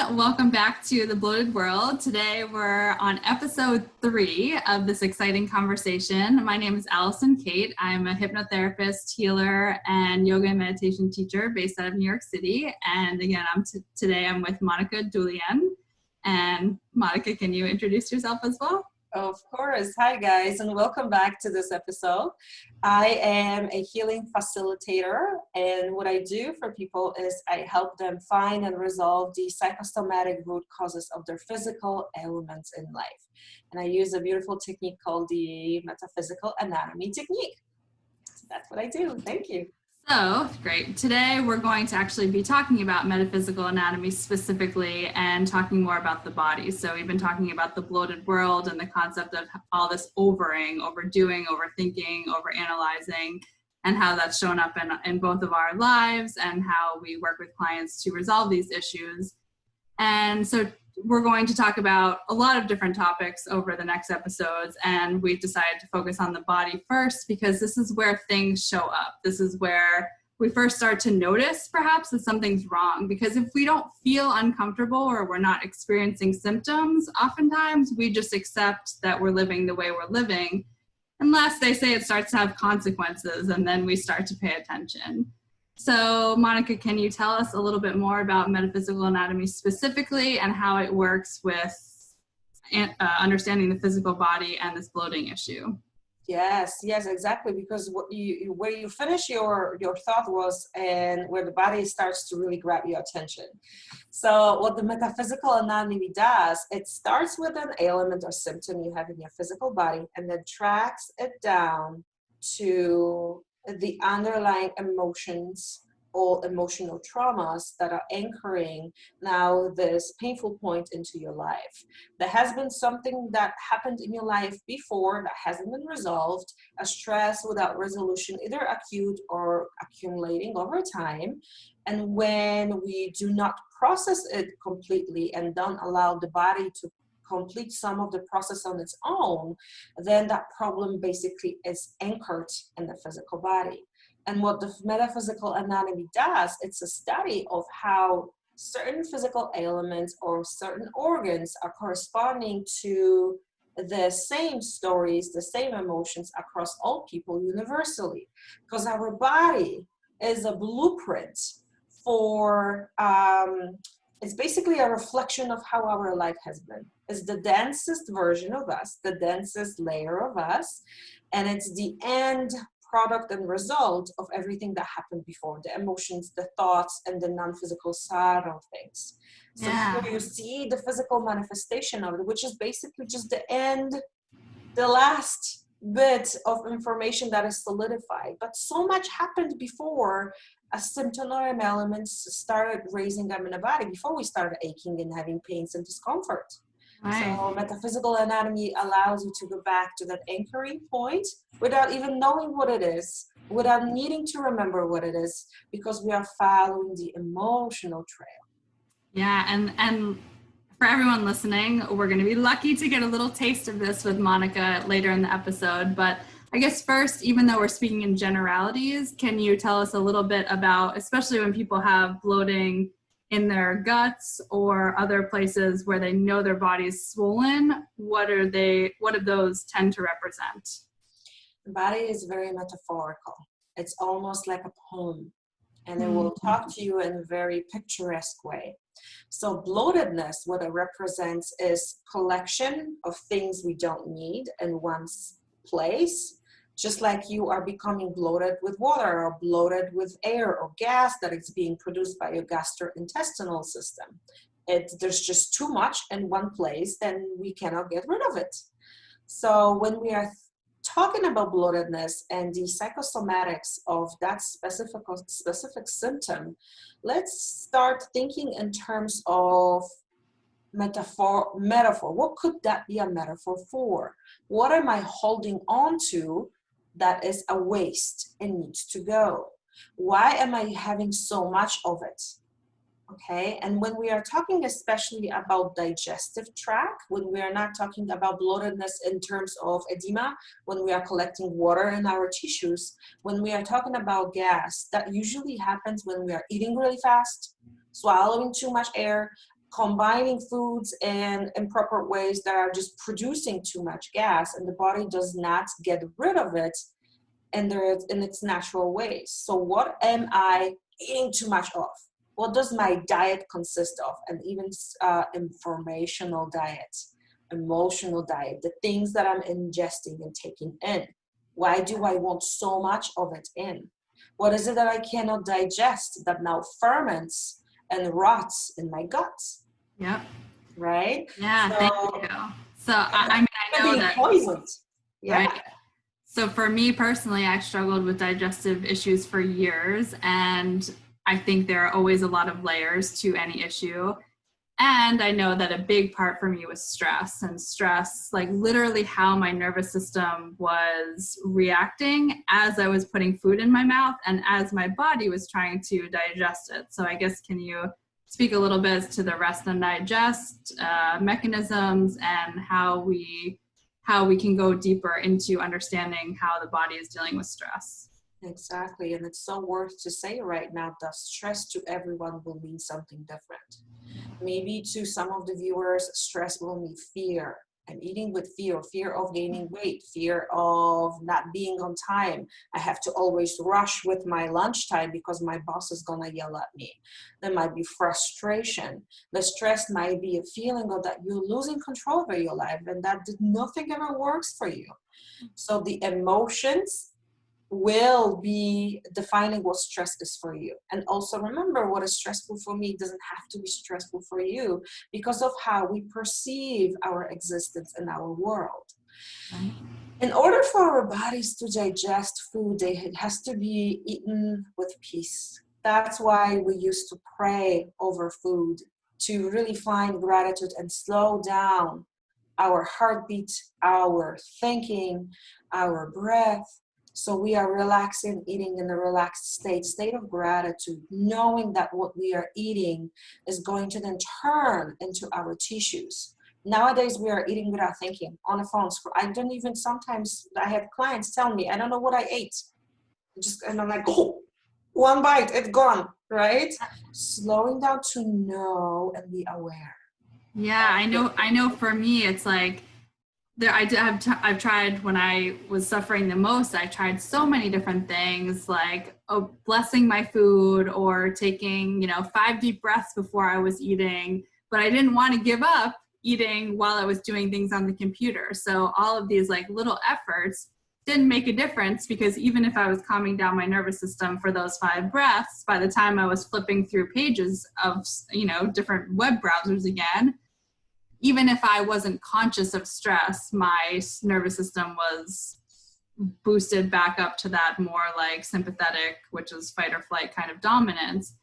Welcome back to the Bloated World. Today we're on episode 3 of this exciting conversation. My name is Alison Kate. I'm a hypnotherapist, healer, and yoga and meditation teacher based out of New York City. And again, today I'm with Monika Dulian. And Monika, can you introduce yourself as well? Of course. Hi, guys, and welcome back to this episode. I am a healing facilitator, and what I do for people is I help them find and resolve the psychosomatic root causes of their physical ailments in life. And I use a beautiful technique called the metaphysical anatomy technique. So that's what I do. Thank you. So, great. Today we're going to actually be talking about metaphysical anatomy specifically and talking more about the body. So we've been talking about the bloated world and the concept of all this overing, overdoing, overthinking, overanalyzing, and how that's shown up in both of our lives and how we work with clients to resolve these issues. And so we're going to talk about a lot of different topics over the next episodes, and we've decided to focus on the body first because this is where things show up. This is where we first start to notice perhaps that something's wrong, because if we don't feel uncomfortable or we're not experiencing symptoms, oftentimes we just accept that we're living the way we're living, unless they say it starts to have consequences, and then we start to pay attention. So, Monika, can you tell us a little bit more about metaphysical anatomy specifically and how it works with understanding the physical body and this bloating issue? Yes, exactly. Because where you finish your thought was, and where the body starts to really grab your attention. So, what the metaphysical anatomy does, it starts with an ailment or symptom you have in your physical body, and then tracks it down to the underlying emotions or emotional traumas that are anchoring now this painful point into your life. There has been something that happened in your life before that hasn't been resolved, a stress without resolution, either acute or accumulating over time. And when we do not process it completely and don't allow the body to complete some of the process on its own, then that problem basically is anchored in the physical body. And what the metaphysical anatomy does, it's a study of how certain physical ailments or certain organs are corresponding to the same stories, the same emotions across all people universally. Because our body is a blueprint for it's basically a reflection of how our life has been. It's the densest version of us, the densest layer of us, and it's the end product and result of everything that happened before, the emotions, the thoughts, and the non-physical side of things. So here you see the physical manifestation of it, which is basically just the end, the last bit of information that is solidified. But so much happened before a symptom or elements started raising them in the body, before we started aching and having pains and discomfort. Right. So metaphysical anatomy allows you to go back to that anchoring point without even knowing what it is, without needing to remember what it is, because we are following the emotional trail. Yeah, and for everyone listening, we're going to be lucky to get a little taste of this with Monika later in the episode. But I guess first, even though we're speaking in generalities, can you tell us a little bit about, especially when people have bloating in their guts or other places where they know their body is swollen, what do those tend to represent? The body is very metaphorical. It's almost like a poem, and it will talk to you in a very picturesque way. So bloatedness, what it represents is collection of things we don't need in one's place, just like you are becoming bloated with water or bloated with air or gas that is being produced by your gastrointestinal system. There's just too much in one place, then we cannot get rid of it. So when we are talking about bloatedness and the psychosomatics of that specific symptom, let's start thinking in terms of metaphor. What could that be a metaphor for? What am I holding on to that is a waste and needs to go? Why am I having so much of it? Okay, and when we are talking especially about digestive tract, when we are not talking about bloatedness in terms of edema, when we are collecting water in our tissues, when we are talking about gas, that usually happens when we are eating really fast, swallowing too much air, combining foods in improper ways that are just producing too much gas, and the body does not get rid of it in its natural ways. So what am I eating too much of? What does my diet consist of? And even informational diet, emotional diet, the things that I'm ingesting and taking in. Why do I want so much of it in? What is it that I cannot digest that now ferments and rots in my guts? Yep. Right? Yeah, So, thank you. So I mean, I know being that, poisoned. Yeah. right? So for me personally, I struggled with digestive issues for years, and I think there are always a lot of layers to any issue. And I know that a big part for me was stress, and stress, like literally how my nervous system was reacting as I was putting food in my mouth and as my body was trying to digest it. So I guess, can you speak a little bit to the rest and digest mechanisms and how we can go deeper into understanding how the body is dealing with stress? Exactly. And it's so worth to say right now that stress to everyone will mean something different. Maybe to some of the viewers, stress will mean fear. I'm eating with fear of gaining weight, fear of not being on time. I have to always rush with my lunchtime because my boss is gonna yell at me. There might be frustration. The stress might be a feeling of that you're losing control over your life and that nothing ever works for you. So the emotions will be defining what stress is for you. And also remember, what is stressful for me doesn't have to be stressful for you because of how we perceive our existence in our world. Right. In order for our bodies to digest food, it has to be eaten with peace. That's why we used to pray over food, to really find gratitude and slow down our heartbeat, our thinking, our breath. So we are relaxing, eating in a relaxed state of gratitude, knowing that what we are eating is going to then turn into our tissues. Nowadays, we are eating without thinking, on a phone screen. I don't even, sometimes I have clients tell me, I don't know what I ate. And I'm like, oh, one bite, it's gone, right? Slowing down to know and be aware. Yeah, I know for me, it's like, I've tried, when I was suffering the most, I tried so many different things, like blessing my food or taking 5 deep breaths before I was eating, but I didn't want to give up eating while I was doing things on the computer. So all of these like little efforts didn't make a difference, because even if I was calming down my nervous system for those 5 breaths, by the time I was flipping through pages of different web browsers again, even if I wasn't conscious of stress, my nervous system was boosted back up to that more like sympathetic, which is fight or flight kind of dominance.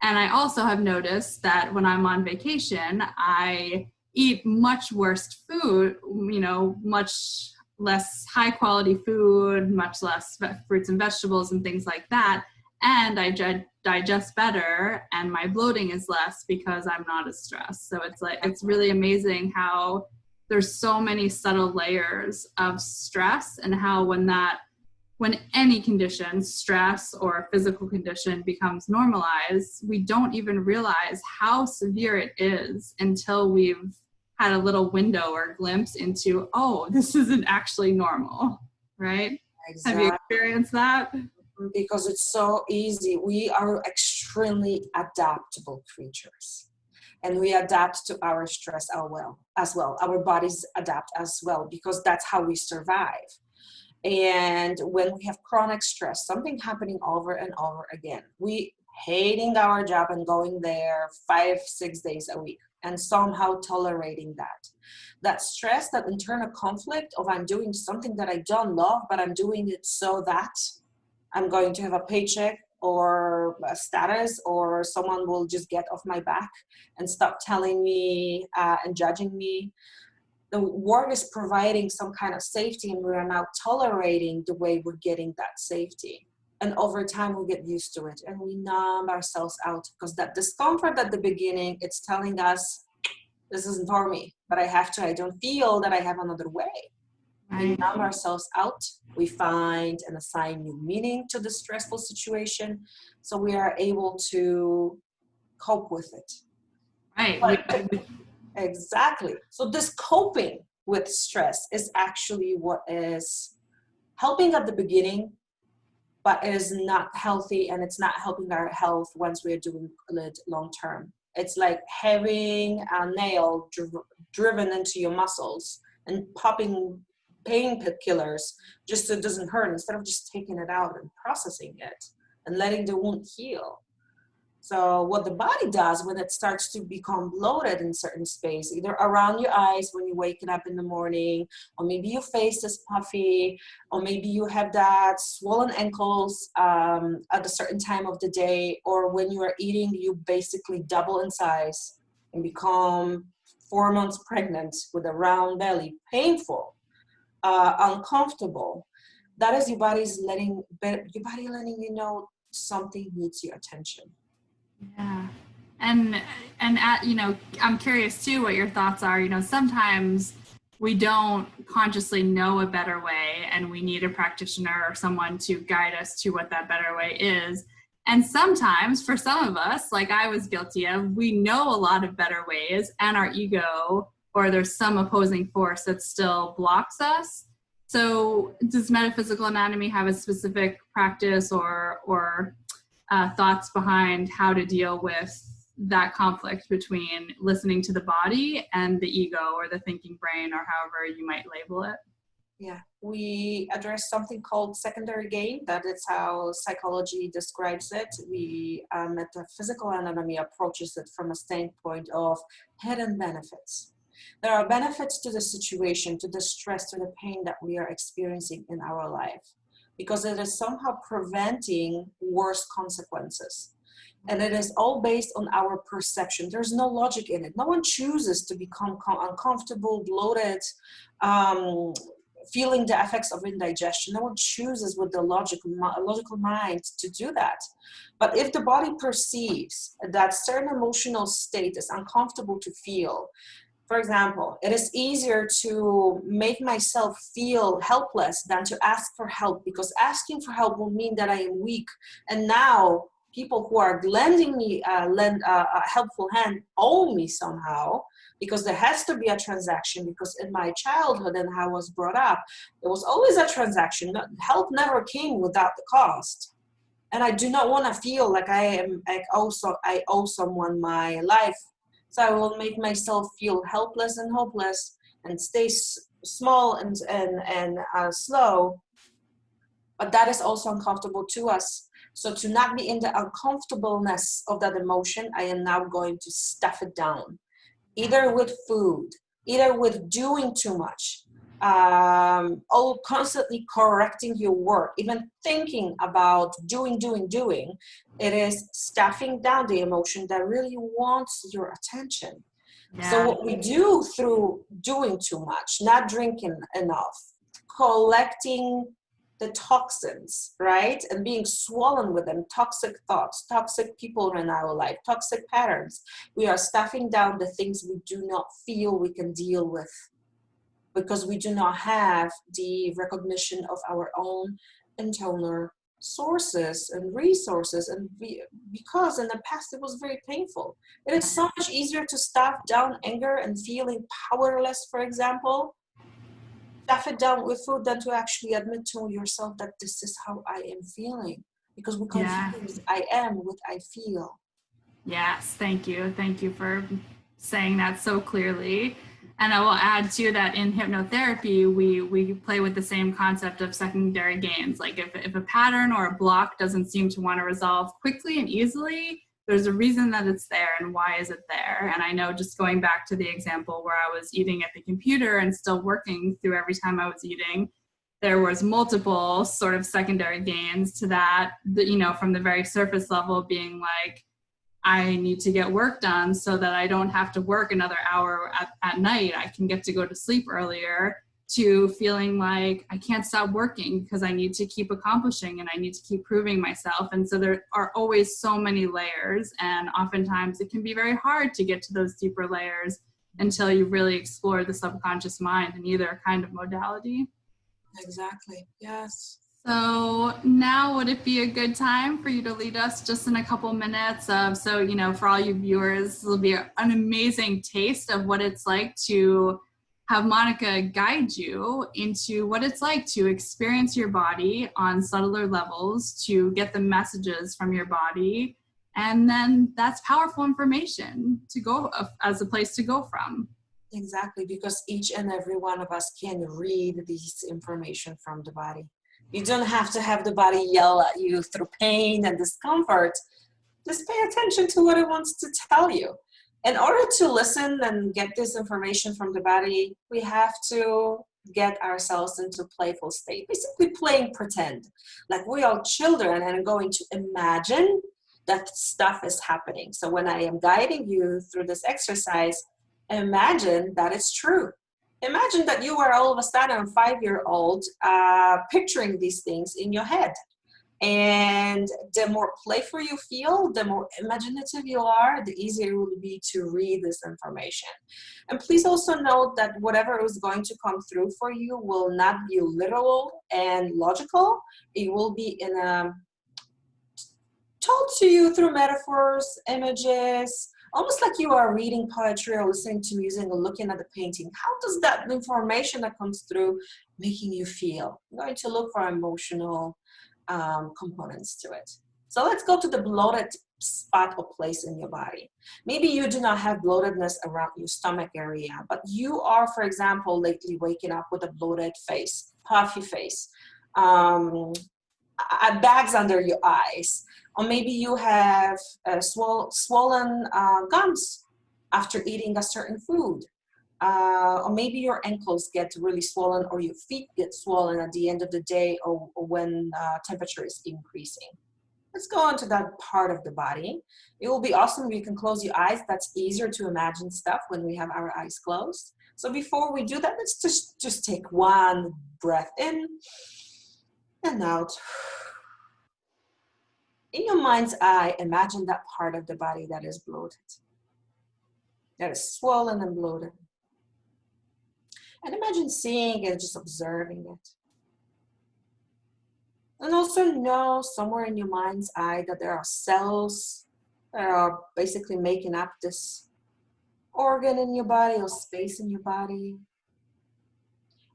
And I also have noticed that when I'm on vacation, I eat much worse food, much less high quality food, much less fruits and vegetables and things like that. And I digest better, and my bloating is less because I'm not as stressed. So it's really amazing how there's so many subtle layers of stress, and how when any condition, stress or physical condition, becomes normalized, we don't even realize how severe it is until we've had a little window or glimpse into, oh, this isn't actually normal, right? Exactly. Have you experienced that? Because it's so easy. We are extremely adaptable creatures, and we adapt to our stress as well. Our bodies adapt as well, because that's how we survive. And when we have chronic stress, something happening over and over again, we hating our job and going there 5-6 days a week and somehow tolerating that stress, that internal conflict of, I'm doing something that I don't love, but I'm doing it so that I'm going to have a paycheck or a status, or someone will just get off my back and stop telling me and judging me. The work is providing some kind of safety, and we are now tolerating the way we're getting that safety. And over time, we get used to it and we numb ourselves out, because that discomfort at the beginning, it's telling us, this isn't for me, but I don't feel that I have another way. We numb ourselves out. We find and assign new meaning to the stressful situation, so we are able to cope with it. Right. Exactly. So this coping with stress is actually what is helping at the beginning, but it is not healthy, and it's not helping our health once we're doing it long term. It's like having a nail driven into your muscles and popping painkillers just so it doesn't hurt, instead of just taking it out and processing it and letting the wound heal. So what the body does when it starts to become bloated in certain space, either around your eyes when you're waking up in the morning, or maybe your face is puffy, or maybe you have that swollen ankles at a certain time of the day, or when you are eating, you basically double in size and become 4 months pregnant with a round belly, painful, uncomfortable. That is your body letting you know something needs your attention. Yeah. And I'm curious too what your thoughts are. Sometimes we don't consciously know a better way, and we need a practitioner or someone to guide us to what that better way is. And sometimes for some of us, like I was guilty of, we know a lot of better ways, and our ego, or there's some opposing force that still blocks us. So does metaphysical anatomy have a specific practice or thoughts behind how to deal with that conflict between listening to the body and the ego or the thinking brain, or however you might label it? Yeah, we address something called secondary gain. That is how psychology describes it. We metaphysical anatomy approaches it from a standpoint of hidden benefits. There are benefits to the situation, to the stress, to the pain that we are experiencing in our life, because it is somehow preventing worse consequences. And it is all based on our perception. There's no logic in it. No one chooses to become uncomfortable, bloated, feeling the effects of indigestion. No one chooses with the logical mind to do that. But if the body perceives that certain emotional state is uncomfortable to feel, for example, it is easier to make myself feel helpless than to ask for help, because asking for help will mean that I am weak. And now people who are lending me a helpful hand owe me somehow, because there has to be a transaction, because in my childhood and how I was brought up, there was always a transaction. Help never came without the cost. And I do not want to feel like I owe someone my life. So I will make myself feel helpless and hopeless and stay small and slow. But that is also uncomfortable to us. So to not be in the uncomfortableness of that emotion, I am now going to stuff it down, either with food, either with doing too much, constantly correcting your work, even thinking about doing. It is stuffing down the emotion that really wants your attention. Yeah. So what we do through doing too much, not drinking enough, collecting the toxins, right? And being swollen with them, toxic thoughts, toxic people in our life, toxic patterns. We are stuffing down the things we do not feel we can deal with, because we do not have the recognition of our own internal sources and resources, and because in the past it was very painful. It is so much easier to stuff down anger and feeling powerless, for example, stuff it down with food, than to actually admit to yourself that this is how I am feeling, because we confuse I am with I feel. Yes, thank you. Thank you for saying that so clearly. And I will add too that in hypnotherapy, we play with the same concept of secondary gains. Like if a pattern or a block doesn't seem to want to resolve quickly and easily, there's a reason that it's there, and why is it there? And I know, just going back to the example where I was eating at the computer and still working through every time I was eating, there was multiple sort of secondary gains to that, from the very surface level being like, I need to get work done so that I don't have to work another hour at night. I can get to go to sleep earlier, to feeling like I can't stop working because I need to keep accomplishing and I need to keep proving myself. And so there are always so many layers, and oftentimes it can be very hard to get to those deeper layers until you really explore the subconscious mind in either kind of modality. Exactly. Yes. So now would it be a good time for you to lead us just in a couple minutes of, so, you know, for all you viewers, this will be an amazing taste of what it's like to have Monika guide you into what it's like to experience your body on subtler levels, to get the messages from your body. And then that's powerful information to go as a place to go from. Exactly, because each and every one of us can read this information from the body. You don't have to have the body yell at you through pain and discomfort. Just pay attention to what it wants to tell you. In order to listen and get this information from the body, we have to get ourselves into playful state, basically playing pretend, like we are children and going to imagine that stuff is happening. So when I am guiding you through this exercise, imagine that it's true. Imagine that you are all of a sudden a 5-year-old picturing these things in your head. And the more playful you feel, the more imaginative you are, the easier it will be to read this information. And please also note that whatever is going to come through for you will not be literal and logical. It will be in a told to you through metaphors, images, almost like you are reading poetry or listening to music or looking at the painting. How does that information that comes through making you feel? I'm going to look for emotional components to it. So let's go to the bloated spot or place in your body. Maybe you do not have bloatedness around your stomach area, but you are, for example, lately waking up with a bloated face, puffy face, bags under your eyes, or maybe you have swollen gums after eating a certain food, or maybe your ankles get really swollen or your feet get swollen at the end of the day or when temperature is increasing. Let's go on to that part of the body. It will be awesome if you can close your eyes. That's easier to imagine stuff when we have our eyes closed. So before we do that, let's just take one breath in and out. In your mind's eye, imagine that part of the body that is bloated, that is swollen and bloated. And imagine seeing it, just observing it. And also know somewhere in your mind's eye that there are cells that are basically making up this organ in your body or space in your body.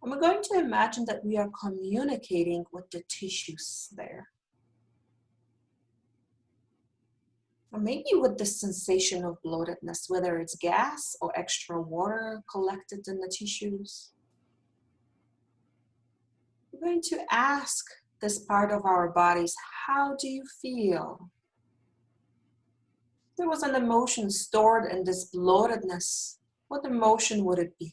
And we're going to imagine that we are communicating with the tissues there. Or maybe with the sensation of bloatedness, whether it's gas or extra water collected in the tissues. We're going to ask this part of our bodies, how do you feel? If there was an emotion stored in this bloatedness, what emotion would it be?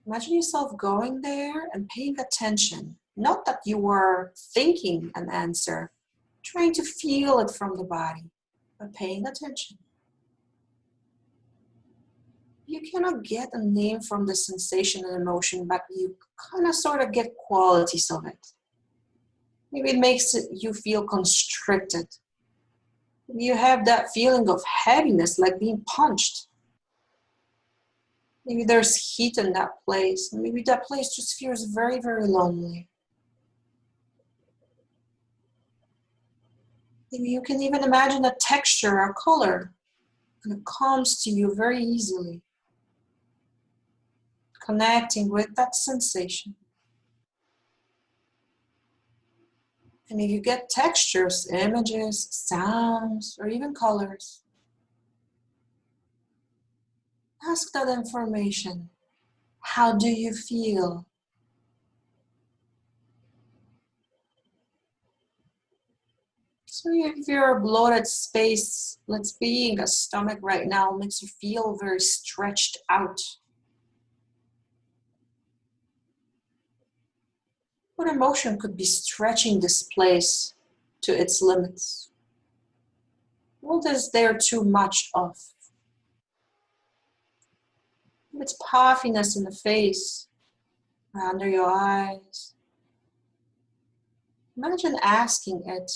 Imagine yourself going there and paying attention. Not that you were thinking an answer, trying to feel it from the body, but paying attention. You cannot get a name from the sensation and emotion, but you kind of sort of get qualities of it. Maybe it makes you feel constricted. Maybe you have that feeling of heaviness, like being punched. Maybe there's heat in that place. Maybe that place just feels very, very lonely. Maybe you can even imagine a texture or color, and it comes to you very easily. Connecting with that sensation. And if you get textures, images, sounds, or even colors, ask that information. How do you feel? So if you're a bloated space, let's be in a stomach right now, makes you feel very stretched out. What emotion could be stretching this place to its limits? What is there too much of? If it's puffiness in the face, or under your eyes, imagine asking it,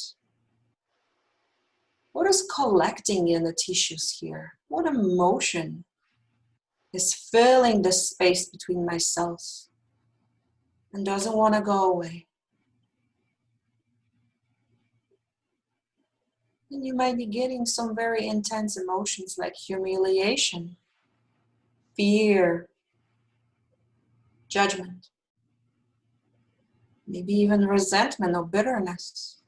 what is collecting in the tissues here? What emotion is filling the space between my cells? and doesn't want to go away. And you might be getting some very intense emotions like humiliation, fear, judgment, maybe even resentment or bitterness.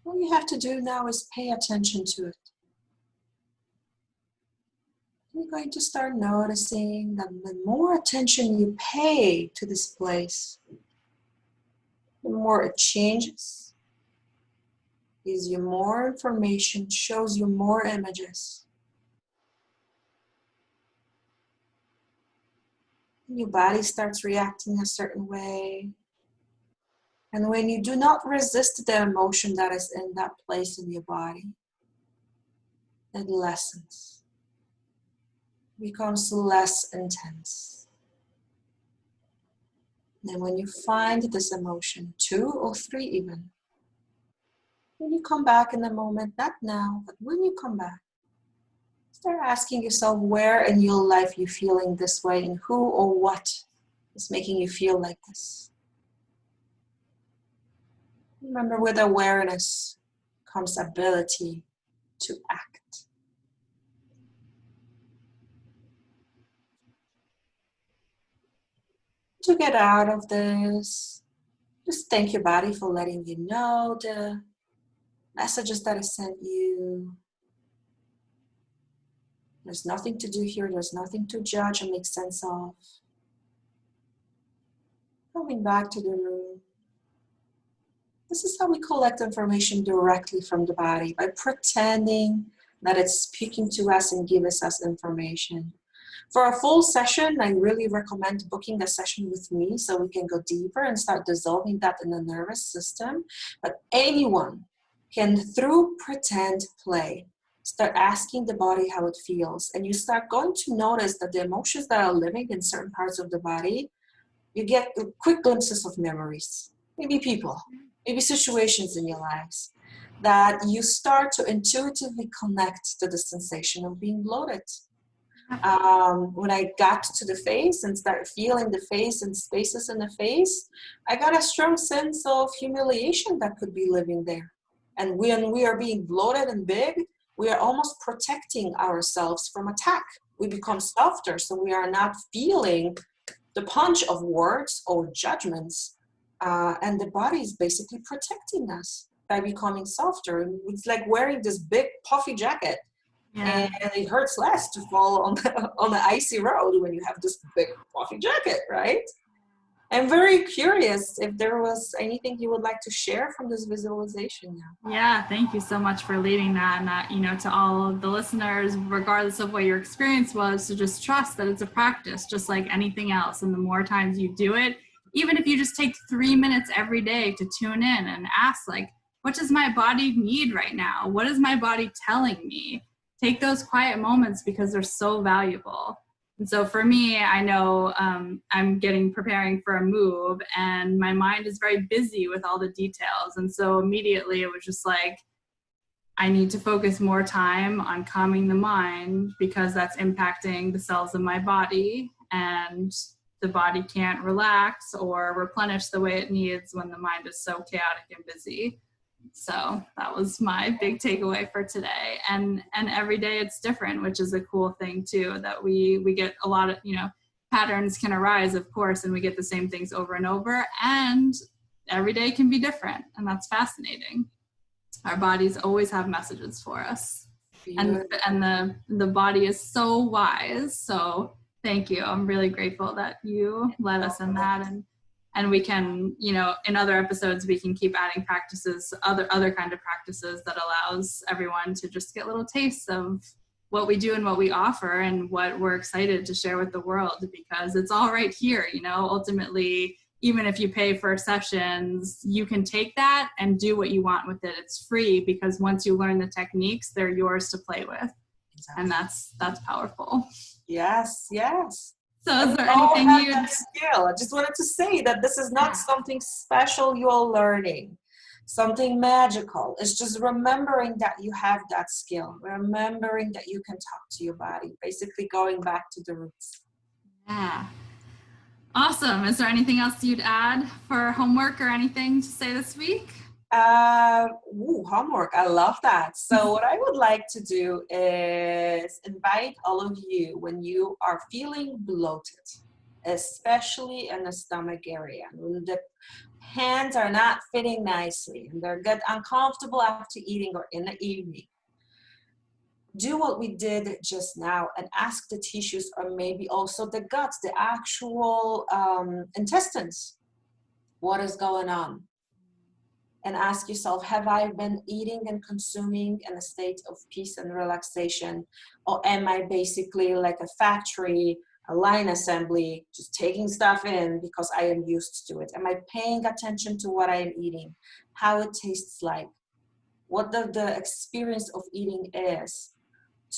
All you have to do now is pay attention to it. You're going to start noticing that the more attention you pay to this place, the more it changes, gives you more information, shows you more images. And your body starts reacting a certain way. And when you do not resist the emotion that is in that place in your body, it lessens, becomes less intense. And when you find this emotion, 2 or 3 even, when you come back in the moment, not now, but when you come back, start asking yourself where in your life you're feeling this way and who or what is making you feel like this. Remember, with awareness comes ability to act. To get out of this, just thank your body for letting you know the messages that it sent you. There's nothing to do here. There's nothing to judge and make sense of. Coming back to the room. This is how we collect information directly from the body, by pretending that it's speaking to us and giving us information. For a full session, I really recommend booking a session with me so we can go deeper and start dissolving that in the nervous system. But anyone can, through pretend play, start asking the body how it feels. And you start going to notice that the emotions that are living in certain parts of the body, you get quick glimpses of memories, maybe people, maybe situations in your lives, that you start to intuitively connect to the sensation of being bloated. When I got to the face and started feeling the face and spaces in the face, I got a strong sense of humiliation that could be living there. And when we are being bloated and big, we are almost protecting ourselves from attack. We become softer, so we are not feeling the punch of words or judgments. And the body is basically protecting us by becoming softer. It's like wearing this big puffy jacket. Yeah. And it hurts less to fall on the icy road when you have this big puffy jacket, right? I'm very curious if there was anything you would like to share from this visualization now. Yeah, thank you so much for leading that. And to all of the listeners, regardless of what your experience was, to just trust that it's a practice, just like anything else. And the more times you do it, even if you just take 3 minutes every day to tune in and ask, like, what does my body need right now? What is my body telling me? Take those quiet moments because they're so valuable. And so for me, I know I'm preparing for a move and my mind is very busy with all the details. And so immediately it was just like, I need to focus more time on calming the mind because that's impacting the cells of my body, and the body can't relax or replenish the way it needs when the mind is so chaotic and busy. So that was my big takeaway for today. And every day it's different, which is a cool thing too, that we get a lot of, patterns can arise, of course, and we get the same things over and over, and every day can be different. And that's fascinating. Our bodies always have messages for us. And the body is so wise. So thank you. I'm really grateful that you led us in that. And we can, in other episodes, we can keep adding practices, other kind of practices that allows everyone to just get little tastes of what we do and what we offer and what we're excited to share with the world, because it's all right here. Ultimately, even if you pay for sessions, you can take that and do what you want with it. It's free because once you learn the techniques, they're yours to play with. Exactly. And that's powerful. Yes. So is there anything you skill? I just wanted to say that this is not something special you're learning, something magical. It's just remembering that you have that skill, remembering that you can talk to your body, basically going back to the roots. Yeah. Awesome. Is there anything else you'd add for homework or anything to say this week? Homework. I love that. So what I would like to do is invite all of you when you are feeling bloated, especially in the stomach area, when the hands are not fitting nicely and they get uncomfortable after eating or in the evening. Do what we did just now and ask the tissues, or maybe also the gut, the actual intestines, what is going on? And ask yourself, have I been eating and consuming in a state of peace and relaxation? Or am I basically like a factory, a line assembly, just taking stuff in because I am used to it? Am I paying attention to what I am eating, how it tastes like, what the experience of eating is,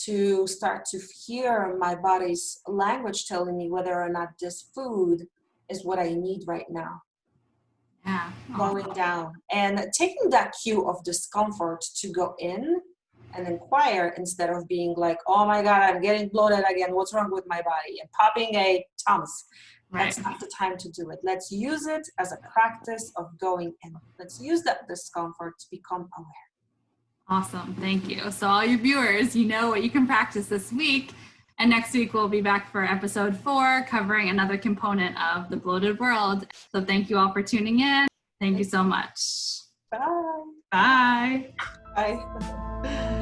to start to hear my body's language telling me whether or not this food is what I need right now. Yeah. Going down and taking that cue of discomfort to go in and inquire, instead of being like, oh my God, I'm getting bloated again, what's wrong with my body, and popping a Tums. That's not the time to do it. Let's use it as a practice of going in. Let's use that discomfort to become aware. Awesome. Thank you. So all your viewers, you know what you can practice this week. And next week, we'll be back for episode 4, covering another component of the bloated world. So thank you all for tuning in. Thank you so much. Bye. Bye. Bye.